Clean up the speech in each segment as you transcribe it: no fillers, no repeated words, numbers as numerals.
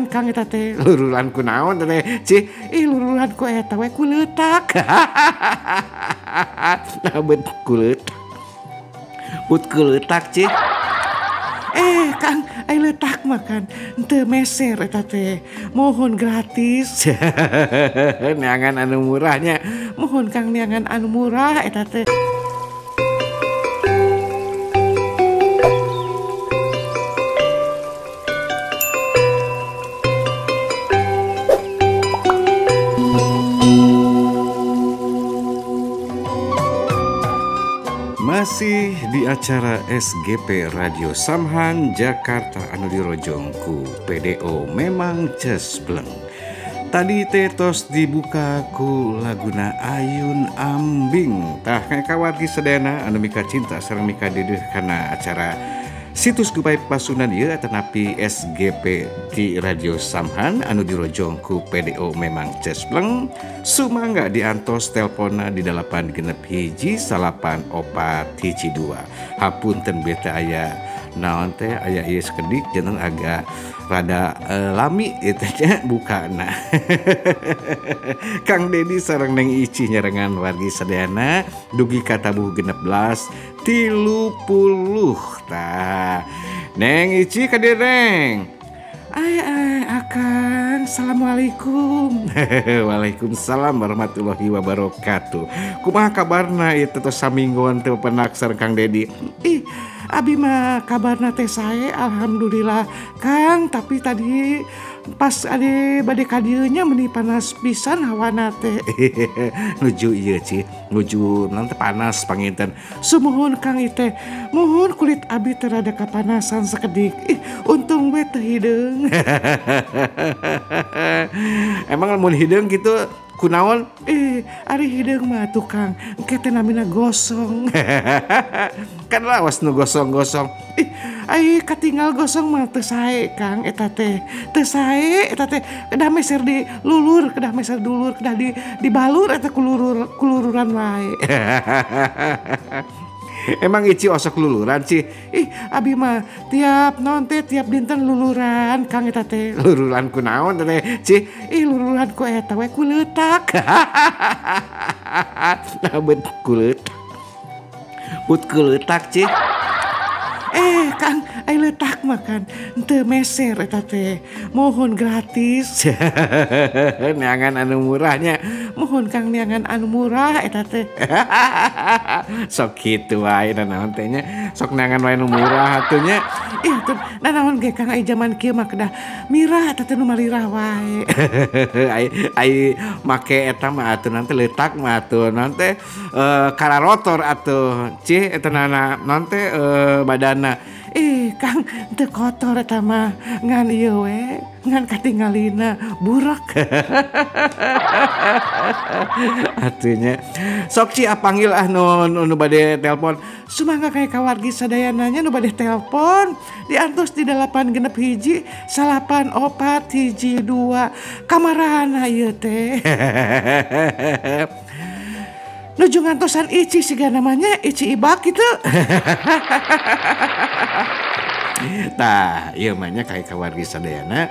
luluran Kang eta teh. Luluran kunaon teh? Cih, luluran ku eta we kuleutak. Nah, bet kuleutak. Put kuleutak, Cih. Kang, ai letak makan teu meser eta teh. Mohon gratis. Neangan anu murahnya. Mohon Kang neangan anu murah eta teh. Masih di acara SGP Radio Samhan Jakarta anu dirojong ku PDO memang cespleng. Tadi tetos dibuka ku laguna Ayun Ambing. Tah kawargi sedena anu mika cinta sareng mika dedeuh kana acara situs Gupai Pasunan ieu atanapi SGP di Radio Samhan anu dirojong ku PDO memang cespleng. Sumangga diantos telponna di 861 994 Hapunten beta aya naon teh aya ieu sekedik jeneng agak rada lami eta nya bukana. Kang Dedi sareng Neng Ici nyarengan wargi sadayana dugi ka tabuh 16 30 tah. Neng Ici kadereng. Akang, assalamualaikum. Waalaikumsalam warahmatullahi wabarakatuh. Kumaha kabarna ieu tos samingguan teu penak sareng Kang Dedi? Abi mah kabarna teh sae alhamdulillah Kang, tapi tadi pas ade bade ka dieu nya meuni panas pisan hawana teh. Nuju ieu Ci, nuju naon teh panas panginten. Sumuhun Kang teh, muhun kulit abi teh rada kapanasan sakedik. Untung we teu hideung. Emang mun hideung kitu kunaon? Ari hideung mah tukang engke teh namina gosong. Kan lawas nu gosong-gosong. Ai katinggal gosong mah teu sae Kang eta teh. Teu sae eta teh kedah meser di lulur, kedah meser dulur, kedah dibalur eta kulururan wae. Emang Ici osok luluran Ci? Abi mah tiap naon teh tiap dinten luluran Kang eta teh. Luluran kunaon teh Ci? Luluran ku eta we kuleutak. Nah, bet kuleutak. Put kuleutak Ci. Kang, ai letak makan teu meser eta teh. Mohon gratis. Neangan anu murahnya. Mohon Kang neangan anu murah eta teh. Sok kitu wae naon teh nya. Sok neangan wae anu murah atuh nya. Atuh naon ge Kang ai zaman kieu mah kedah mirah eta teh nu malirah wae. ai make eta mah atuh nanti letak mah atuh nanti kararotor atuh. Cih eta naon teh badana. Kang teu kotor eta mah ngan ieu we ngan katinggalina burak. Atunya sok Ci panggil nu bade telepon. Sumangga kayak kawargi sadayananya nu bade telepon diantos di 861 994 12 kamarana ieu teh. Nuju ngantosan Ici siga namanya Ici Ibak gitu. Tah, ieu mah nya kayak kawargi sadayana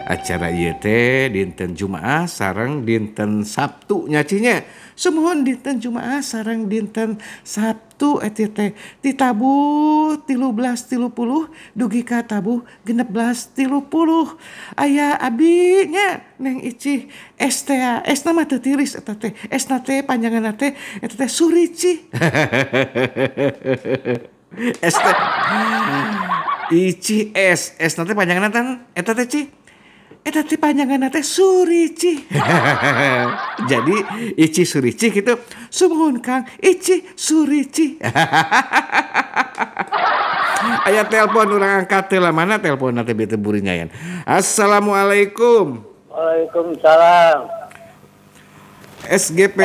acara ieu teh dinten Jumaah sareng dinten Sabtu nya Ci nya. Sumuhun dinten Jumaah sareng dinten Sabtu eta teh di tabuh 13.30 dugi ka tabuh 16.30. Aya abi nya Neng Ici esna mah teu tiris eta teh. Esna teh panjanganna teh eta teh Surici. Ici esna teh panjanganna tan eta teh Ci. Eta teh panjanganna teh Surici. Jadi Ici Surici gitu. Sumuhun Kang, Ici Surici. Aya telepon urang angkat teh lah mana teleponna teh beuteung buri nyayan. Assalamualaikum. Waalaikumsalam. SGP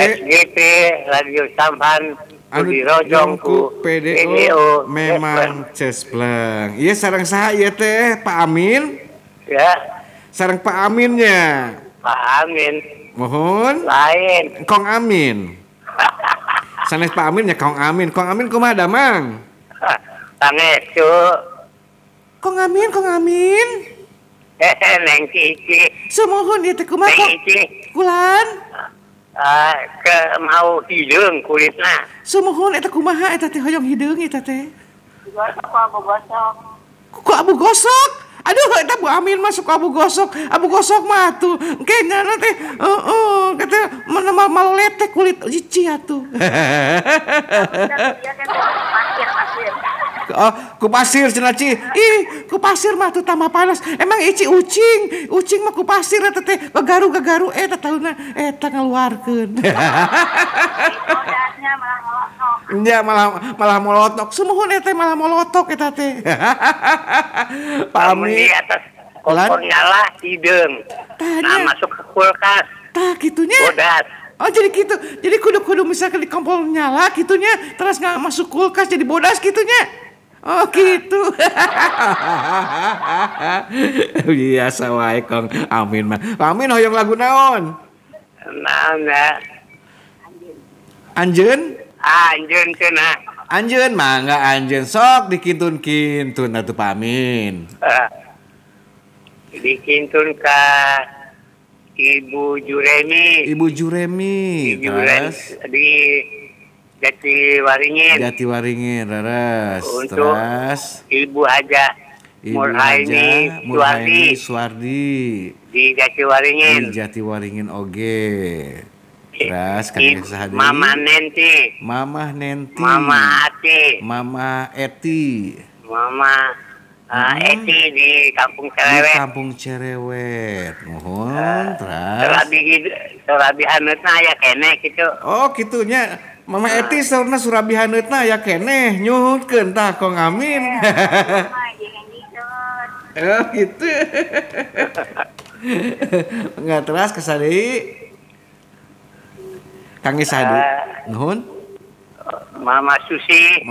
Radio Samhan anu dirojong ku PDO memang cespleng. Ieu sareng saha ieu teh Pak Amin? Ya. Sareng Pak Aminnya. Pak Amin. Mohon. Lain. Kong Amin. Sanes Pak Aminnya Kong Amin. Kong Amin kumaha da Mang? Tangesu. Kong Amin. Neng Cici. Sumohon ieu teh kumaha Neng kok? Cici. Kulan. Ke mau hideung kulitna. Sumohon eta kumaha eta teh hoyong hideung eta teh. Gosok abu gosok. Kok abu gosok? Aduh, eta Bu Amin masuk abu gosok. Abu gosok mah tuh. Kayaknya nanti kata mal letek kulit cici atuh. Oh, ku pasir cenah Ci. Ih, ku pasir mah tuh tambah panas. Emang ici ucing. Ucing mah ku pasir eta teh gagaru-gagaru eta tauna eta ngaluarkeun. Ya malah molotok. Sumuhun eta malah molotok eta teh. Di atas kompor nyala hideung. Nah, masuk ke kulkas. Tah kitunya. Bodas. Oh jadi gitu. Jadi kudu misalkan di kompor nyala kitunya terus nggak masuk kulkas jadi bodas kitunya. Oh gitu. Biasa wae Kang Amin mah. Amin hoyong lagu naon? Nah. Anjeun? Anjeun cenah. Anjeun mangga anjeun sok dikintun-kintun atuh Pak Amin. Dikintun ka Ibu Juremi. Ibu Juremi. Terus di Jatiwaringin leres. Untuk terus Ibu Haja Murhaini Suwardi di Jatiwaringin oge. Terus kan sahadi Mama Nenti. Mama Nenti. Mama Ati. Mama Eti. Mama Eti di Kampung Cerewet. Di Kampung Cerewet. Mohon terus. Surabi haneutna aya keneh kitu. Oh kitunya. Mama Eti saurna Surabi haneutna aya keneh nyuhutkeun tah Kang Amin. Oh gitu. Enggak terus kesadei. Kang Isadi. Nuhun. Mama Susi.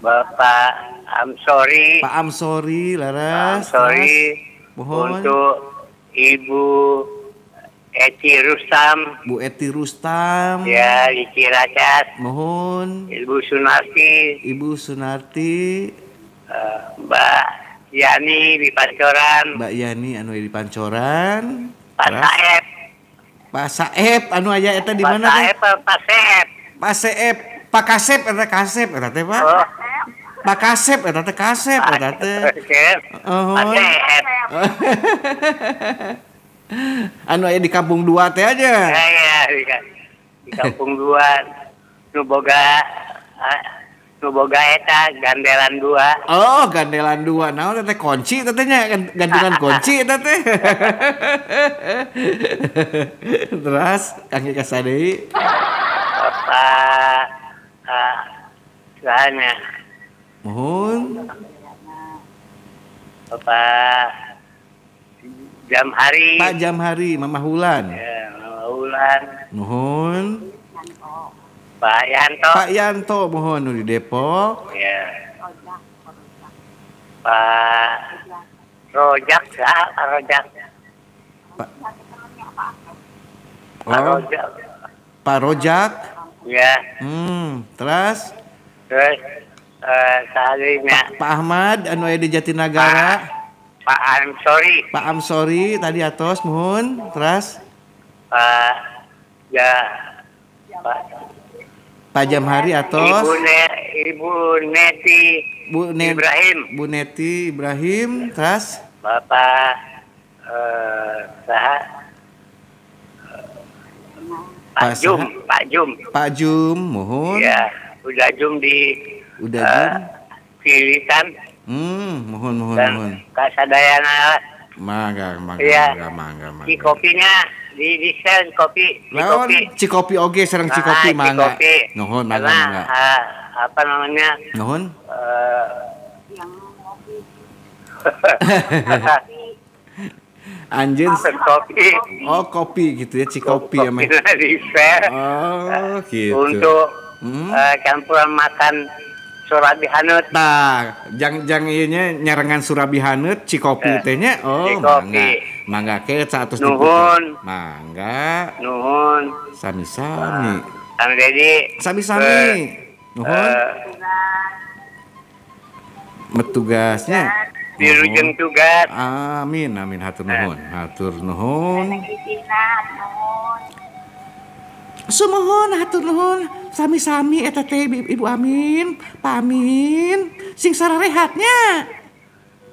Bapak Amsori. Pak Amsori laras. Mohon. Untuk Ibu Eti Rustam. Bu Eti Rustam. Ya di Ciracas. Mohon. Ibu Sunarti. Mbak Yani di Pancoran. Mbak Yani anu di Pancoran. Pak Saep anu aya eta di mana teh? Pak Kasep eta Kasep eta teh Pak. Oh. Pak Kasep eta teh Kasep eta teh. Anu aya di Kampung 2 teh aja. Ya di Kampung 2 nu boga eta gandelan 2. Oh, gandelan 2. Naon teh kunci teh nya gantungan kunci eta teh. Terus Kang Ika deui. Bapak sana. Mohon. Bapak Jamhari. Pak Jamhari, Mama Hulan. Ya, Mama Hulan. Mohon. Pak Yanto mohon nu di Depok. Ya. Pak Rojak. Pak Rojak. Ya. Terus salihnya Pak Ahmad anu aya di Jatinagara. Pak Amsori tadi atos mohon. Terus Pak Jamhari atos. Ibu Neti Ibrahim. Bu Neti Ibrahim. Terus Bapak Pak Jum mohon. Ya, udah Jum Pilitan. Mohon. Kasadayana. Mangga. Kopinya di sel kopi. Lawan Cikopi oge sareng Cikopi mangga. Nuhun mangga. Apa namanya? Nuhun. Anjeun kopi. Oh, kopi gitu ya, Cikopi ya, Meh. Oh, gitu. Untuk campuran makan Surabi haneut. Tah, jang ieu nya nyarengan Surabi haneut Cikopi teh nya. Oh, mangga ke 100 nuhun. Mangga. Nuhun. Sami-sami. Kang Dedi. Sami-sami. Nuhun. tugasnya. Dirujung tugas. Amin hatur nuhun. Sumohon hatur nuhun. Sami-sami eta teh Ibu Amin, Pak Amin. Sing sararehatnya.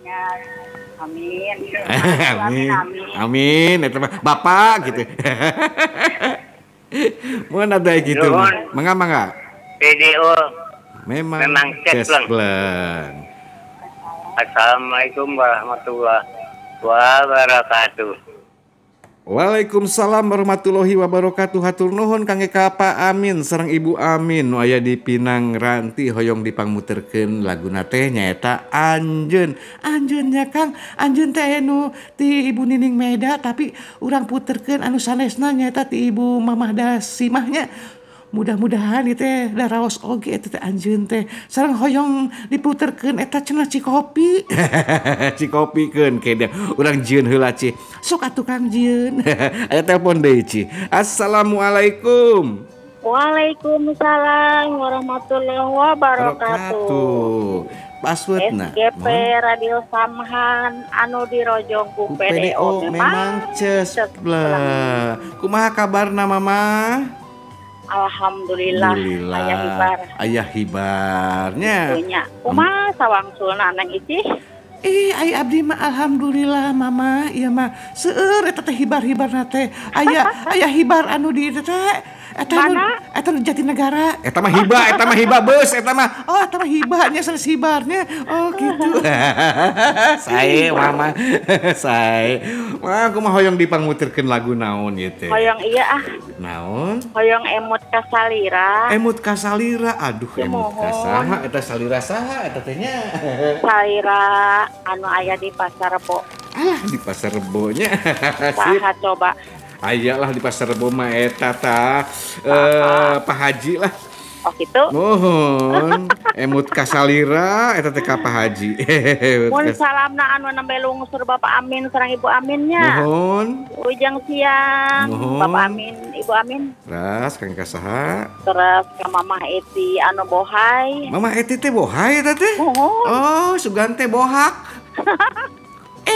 Ya, amin. Amin. Eta mah Bapak gitu. Mun ada gitu. Mangga. PDO. Memang cespleng. Assalamualaikum warahmatullahi wabarakatuh. Waalaikumsalam warahmatullahi wabarakatuh. Hatur nuhun kangge ka Pak Amin sareng Ibu Amin nu aya di Pinang Ranti hoyong dipangmuterkeun laguna teh nyaeta Anjeun. Anjeunnya Kang, Anjeun teh nu ti Ibu Nining Meda tapi urang puterkeun anu sanesna nyaeta ti Ibu Mamah Dasimahnya. Mudah-mudahan itu teh da raos oge eta teh Anjeun teh sareng hoyong diputerkeun eta cenah Cikopi. Cikopikeun kede urang jieun heula Ci. Sok atuh Kang jieun. Aya telepon deui Ci. Assalamualaikum. Waalaikumsalam warahmatullahi wabarakatuh. Passwordna SGP Radio Samhan anu dirojong ku PDO memang cespleng. Kumaha kabarna Mama? Alhamdulillah. Ayah hibarnya. Kumaha sawangsulna nang Icih? Ai abdi mah alhamdulillah Mama. Ieu mah seueur eta teh hibar-hibarna teh. Aya hibar anu di teh eta nu Jatinegara. Eta mah hiba beus eta mah. Oh, eta mah hibanya sanes hibarnya. Oh, gitu. Sae Mama. Sae. Wah, kumaha hoyong dipangmuterkeun lagu naon ieu teh? Hoyong iya Naon? Hoyong Emut Kasalira. Emut Kasalira. Aduh, Emut Kasaha eta salira saha eta teh nya? Salira anu aya di Pasar Rebo. Alah, di Pasar Rebonya. Saha coba? Ayalah di Pasar Rebo mah eta tah Pak Haji lah. Oh gitu. Nuhun. Emut Kasalira eta teh ka Pak Haji. Mun salamna anu nembe lungsur Bapak Amin sareng Ibu Aminnya. Nuhun. Ujang siang. Nuhun. Bapak Amin, Ibu Amin. Terus kang kasaha? Terus ke Mamah Eti anu bohai. Mama Eti teh bohai eta teh? Oh, sugan teh bohak.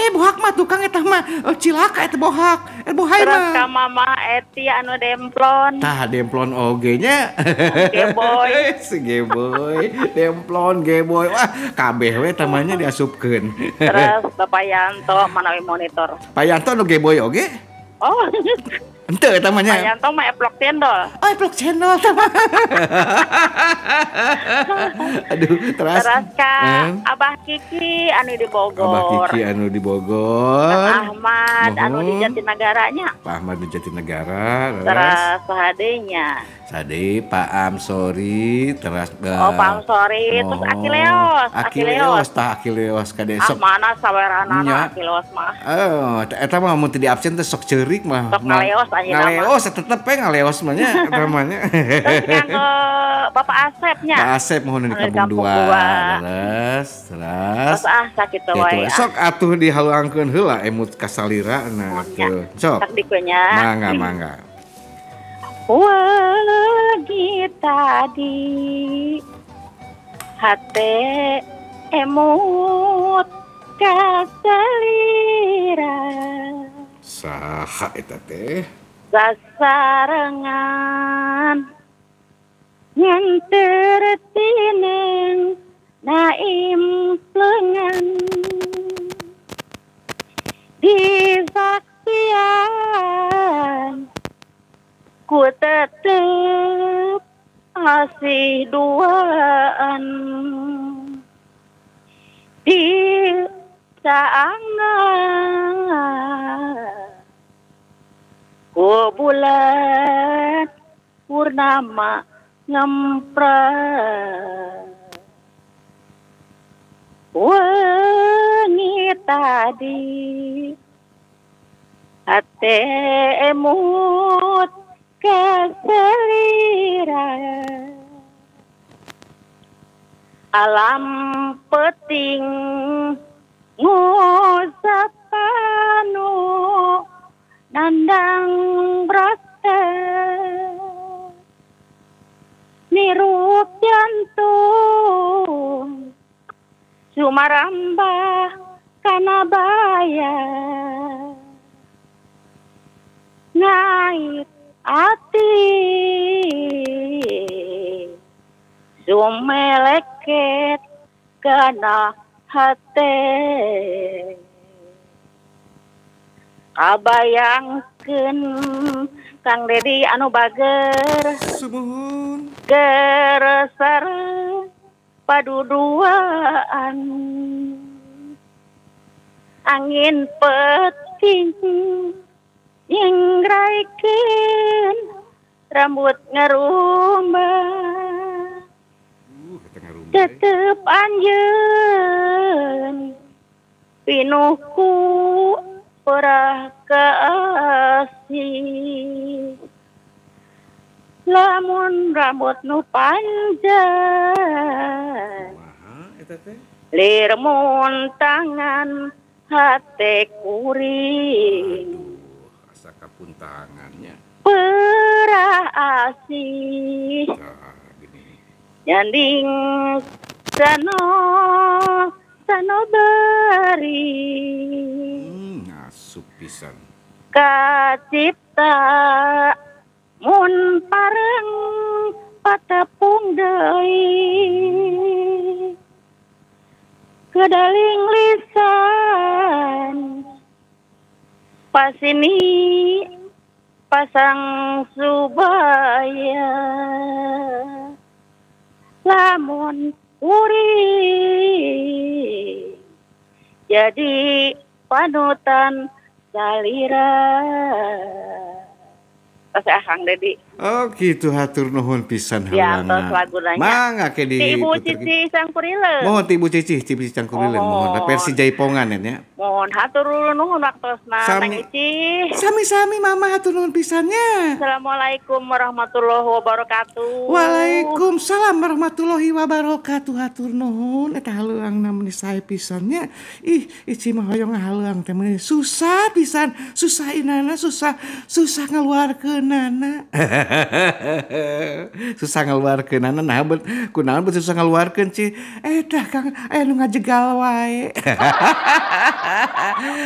Bohak mah tukang eta mah cilaka eta bohak. Bohai mah. Terus ka Mama Eti anu demplon. Tah demplon oge nya. Geboy. Si Geboy, demplon Geboy. Wah, kabeh we tamanya diasupkeun. Terus Bapak Yanto manawi monitor. Pak Yanto nu Geboy oge? Oh. Henteu eta mah nya. Pak Yanto mah eplok cendol. Oh, eplok cendol tah mah. Aduh, terus ka Abah Kiki anu di Bogor. Abah Kiki anu di Bogor. Ahmad anu di Jatinagaranya. Pak Ahmad di Jatinegara. Terus sahadenya. Sade Pak Amsori terus Pak Amsori terus Akileos kade sok. Mana saweranana Akileos mah. Eta mah mun teu di absen teh sok ceurik mah. Sok ngaleos anjeunna. Ngaleos tetep we ngaleos mah nya namanya. Terus kanggo Bapak Asepnya. Pak Asep mohon di Kampung 2. Terus sakitu wae. Sok atuh dihaluangkeun heula Emut Kasalira nah atuh. Sok. Tak dikunya. Mangga. Wagi tadi hate Emut Kasalira saha eta teh sasarengan nganter tineng naim lengan di saksian ku tetep asih duaan di saangan ku bulan purnama ngempret wengi tadi hate Emut Kasalira alam peting ngusapanu nandang brata nirup jantung Sumarambah kana baya ngait ati sumeleket kana hate kabayangkeun Kang Dedi anu bager Sumuhun. geresar paduduaan angin peting nyinggraikeun rambut ngarumbah tetep anjeun pinuhku ora kaasih lamun rambut nu panjang lir mun tangan hate kuring asa kapuntangannya perah asih nyanding sano beri ngasup pisan kacipta mun pareng patepung deui kedaling lisan pasini pasang subaya lamun urip jadi panutan salira Kasih Kang Dedi. Oh gitu, hatur nuhun pisan halangan. Lagu nanya. Mangga ke di Ibu Cici Cangkurileng. Mohon Ibu Cici Cangkurileng mohon. Versi Jaipongan ya. Mohon hatur nuhun waktosna Tang Ici. Sami-sami Mama hatur nuhun pisannya. Assalamualaikum warahmatullahi wabarakatuh. Waalaikumsalam warahmatullahi wabarakatuh. Hatur nuhun eta haluangna mun sae pisannya. Ih, Ici mah hoyong haluang teh susah pisan, susah inana, susah ngaluarkeunana. Susah ngaluarkeunana nah kunaon susah ngaluarkeun Ci tah Kang aya nu ngajegal wae.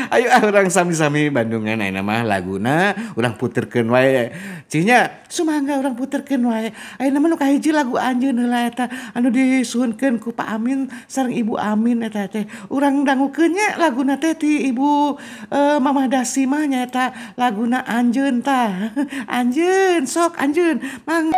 Ayo urang sami-sami Bandungan ayeuna mah laguna urang puterkeun wae Cinya sumangga urang puterkeun wae ayeuna mah nu kahiji lagu anjeun heula eta anu disuhunkeun ku Pak Amin sareng Ibu Amin eta teh urang dangukeun nya laguna teh ti Ibu Mamah Dasima nya eta laguna anjeun tah anjeun sok anjeun mang